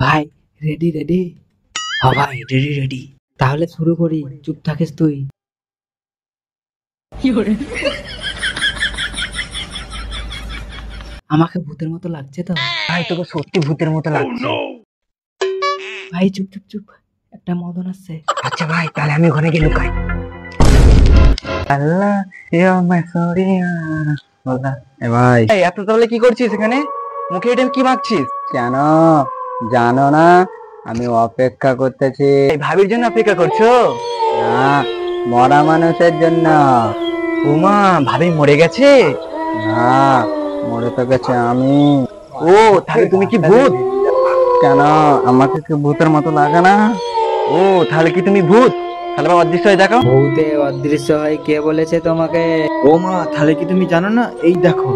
ভাই ready ready? হ্যাঁ ভাই রেডি রেডি। তাহলে শুরু করি, চুপ থাকিস তুই। আমাকে ভূতের মতো লাগছে তো? ভাই তোকে সত্যি ভূতের মতো লাগছে। ভাই চুপ চুপ চুপ, একটা মদন আসছে। আচ্ছা ভাই তাহলে আমি ওখানে গিয়ে লুকাই। আল্লাহ ভাই এত তাহলে কি করছিস এখানে? মুখে এটা কি মাখছিস কেন জানো না? আমি অপেক্ষা করতেছি। ভাবির জন্য অপেক্ষা করছো? না, মরা মানুষের জন্য। ওমা, ভাবি মরে গেছে? না, মরে তো গেছে আমি। ও তাহলে তুমি কি ভূত? কেন, আমাকে কি ভূতের মতো লাগে না? ও তাহলে কি তুমি ভূত? তাহলে অদৃশ্য হয়ে দেখো। ভূতে অদৃশ্য হয় কে বলেছে তোমাকে? ও মা, তাহলে কি তুমি জানো না? এই দেখো।